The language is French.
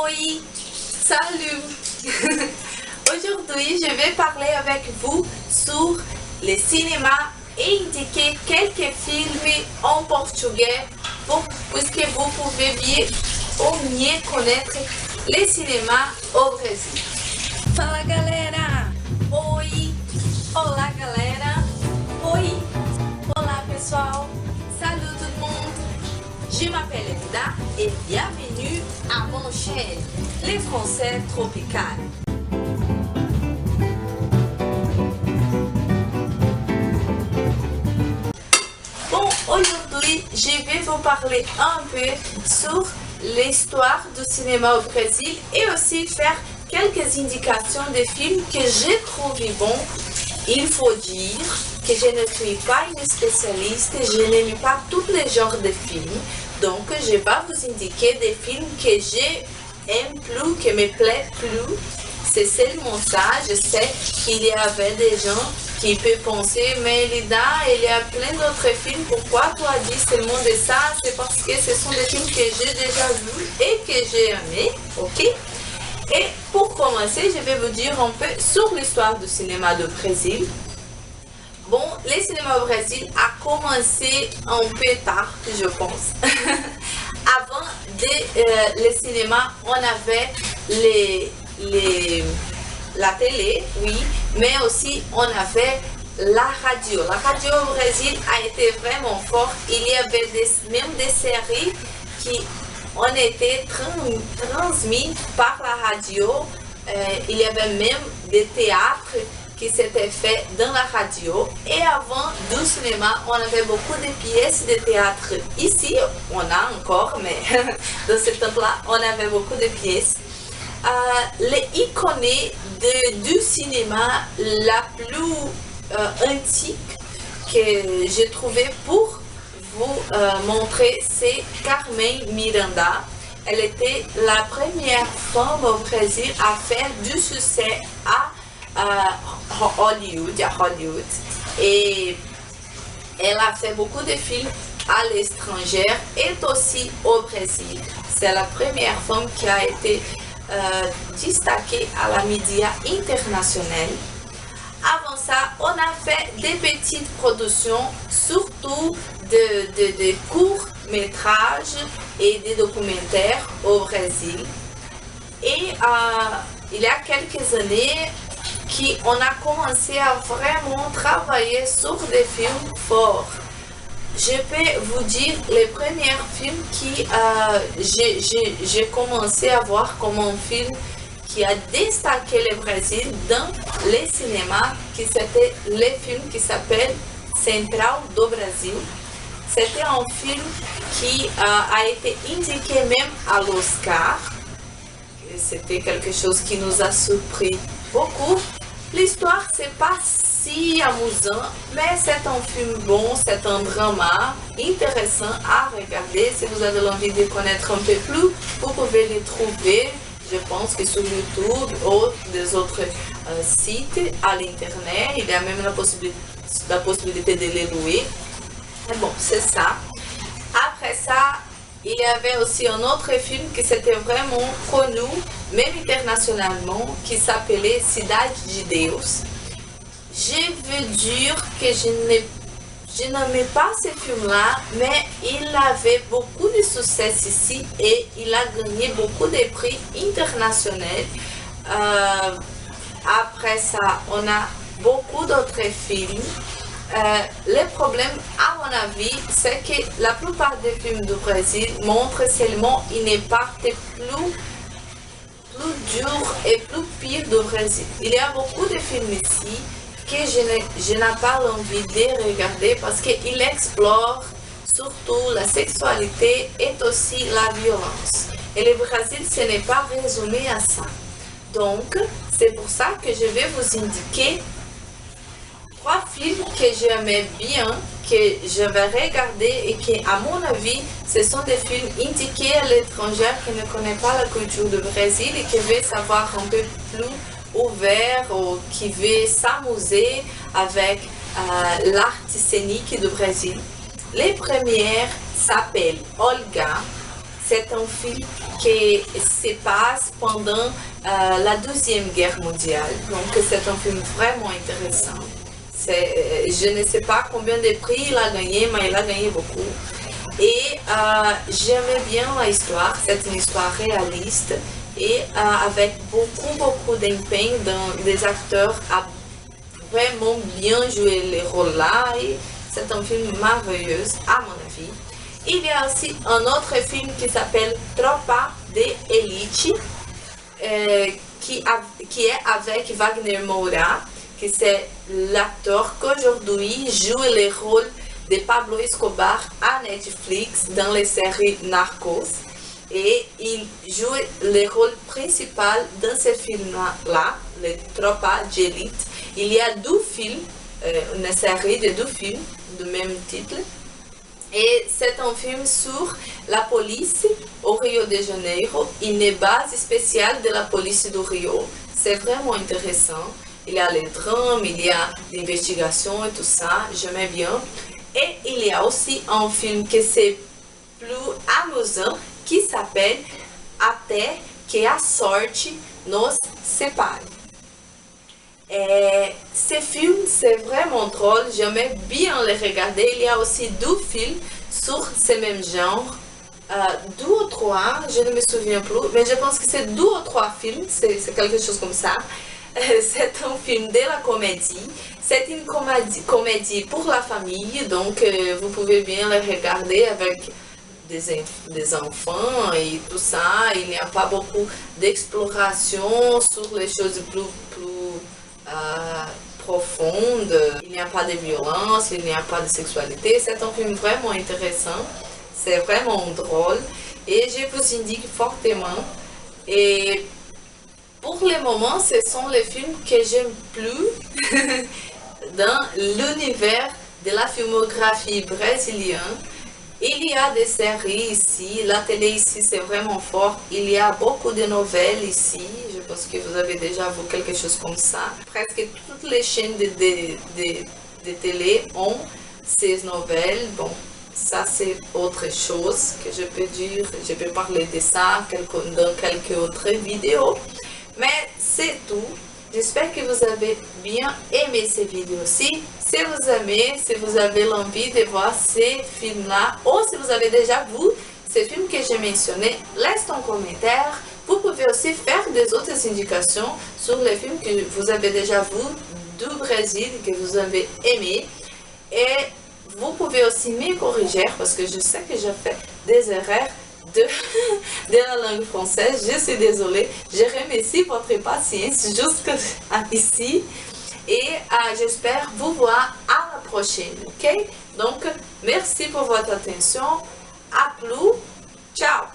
Oi, salut. Aujourd'hui, je vais parler avec vous sur le cinéma et indiquer quelques films en portugais puisque vous pouvez mieux connaître le cinéma au Brasil. Fala galera! Oi! Olá galera! Oi! Olá pessoal! Salut tout le monde! Je m'appelle Edda et bienvenue à mon chaîne, les Français Tropical. Bon, aujourd'hui, je vais vous parler un peu sur l'histoire du cinéma au Brésil et aussi faire quelques indications de films que j'ai trouvés bons. Il faut dire que je ne suis pas une spécialiste, je n'aime pas tous les genres de films, donc je vais vous indiquer des films que j'aime plus, qui me plaisent plus. C'est seulement ça. Je sais qu'il y avait des gens qui peuvent penser, mais Lida, il y a plein d'autres films, pourquoi tu as dit seulement de ça? C'est parce que ce sont des films que j'ai déjà vus et que j'ai aimés, ok? Et pour commencer, je vais vous dire un peu sur l'histoire du cinéma du Brésil. Bon, le cinéma au Brésil a commencé un peu tard, je pense. Avant le cinéma, on avait la télé, oui, mais aussi on avait la radio. La radio au Brésil a été vraiment forte. Il y avait même des séries qui ont été transmises par la radio. Il y avait même des théâtres qui s'étaient faits dans la radio. Et avant du cinéma, on avait beaucoup de pièces de théâtre. Ici, on a encore, mais dans ce temps-là, on avait beaucoup de pièces. L'icône du cinéma la plus antique que j'ai trouvé pour vous montrer, c'est Carmen Miranda. Elle était la première femme au Brésil à faire du succès à Hollywood. Et elle a fait beaucoup de films à l'étranger et aussi au Brésil. C'est la première femme qui a été destaquée à la média internationale. Avant ça, on a fait des petites productions, surtout de courts-métrages et des documentaires au Brésil. Et il y a quelques années, on a commencé à vraiment travailler sur des films forts. Je peux vous dire les premiers films qui j'ai commencé à voir comme un film qui a destaqué le Brésil dans les cinémas, qui c'était le film qui s'appelle Central do Brasil. C'était un film qui a été indiqué même à l'Oscar. C'était quelque chose qui nous a surpris beaucoup. L'histoire, c'est pas si amusant, mais c'est un film bon, c'est un drama intéressant à regarder. Si vous avez envie de connaître un peu plus, vous pouvez les trouver, je pense que sur YouTube ou des autres sites à l'internet. Il y a même la possibilité de les louer. Et bon, c'est ça. Après ça, il y avait aussi un autre film qui c'était vraiment connu, même internationalement, qui s'appelait Cidade de Deus. Je veux dire que je n'aimais pas ce film-là, mais il avait beaucoup de succès ici et il a gagné beaucoup de prix internationaux. Après ça, on a beaucoup d'autres films. Le problème, à mon avis, c'est que la plupart des films du Brésil montrent seulement une partie plus dure et plus pire du Brésil. Il y a beaucoup de films ici que je n'ai pas envie de regarder parce qu'ils explorent surtout la sexualité et aussi la violence. Et le Brésil, ce n'est pas résumé à ça. Donc, c'est pour ça que je vais vous indiquer 3 films que j'aimais bien, que je vais regarder et qui, à mon avis, ce sont des films indiqués à l'étranger qui ne connaissent pas la culture du Brésil et qui veulent savoir un peu plus ouvert ou qui veulent s'amuser avec l'art scénique du Brésil. Les premières s'appellent Olga. c'est un film qui se passe pendant la Deuxième Guerre mondiale. Donc c'est un film vraiment intéressant. Je ne sais pas combien de prix il a gagné, mais il a gagné beaucoup. Et j'aimais bien l'histoire, c'est une histoire réaliste et avec beaucoup d'empenho des acteurs à vraiment bien jouer les rôles là. C'est un film merveilleux, à mon avis. Il y a aussi un autre film qui s'appelle Tropa de Elite, qui est avec Wagner Moura, qui c'est l'acteur qu'aujourd'hui joue le rôle de Pablo Escobar à Netflix dans les séries Narcos. Et il joue le rôle principal dans ce film-là, le Tropa de Elite. Il y a 2 films, une série de 2 films du même titre. Et c'est un film sur la police au Rio de Janeiro, une base spéciale de la police du Rio. C'est vraiment intéressant. Il y a les drames, il y a l'investigation et tout ça, j'aimais bien. Et il y a aussi un film qui c'est plus amusant qui s'appelle Até que a sorte nos separe. Ce film, c'est vraiment drôle, j'aimais bien le regarder. Il y a aussi 2 films sur ce même genre, 2 ou 3, je ne me souviens plus, mais je pense que c'est 2 ou 3 films, c'est quelque chose comme ça. C'est un film de la comédie, c'est une comédie pour la famille, donc vous pouvez bien le regarder avec des enfants et tout ça. Il n'y a pas beaucoup d'exploration sur les choses plus profondes. Il n'y a pas de violence, il n'y a pas de sexualité. C'est un film vraiment intéressant, c'est vraiment drôle et je vous indique fortement. Et pour le moment, ce sont les films que j'aime plus dans l'univers de la filmographie brésilienne. Il y a des séries ici, la télé ici c'est vraiment fort, il y a beaucoup de nouvelles ici, je pense que vous avez déjà vu quelque chose comme ça. Presque toutes les chaînes de télé ont ces nouvelles. Bon, ça c'est autre chose que je peux dire, je peux parler de ça dans quelques autres vidéos. Mais c'est tout. J'espère que vous avez bien aimé ces vidéos-ci. Si vous aimez, si vous avez l'envie de voir ces films-là, ou si vous avez déjà vu ces films que j'ai mentionnés, laissez un commentaire. Vous pouvez aussi faire des autres indications sur les films que vous avez déjà vus du Brésil, que vous avez aimé. Et vous pouvez aussi me corriger, parce que je sais que j'ai fait des erreurs de la langue française. Je suis désolée. Je remercie votre patience jusqu'ici. Et j'espère vous voir à la prochaine. Ok? Donc, merci pour votre attention. À plus. Ciao.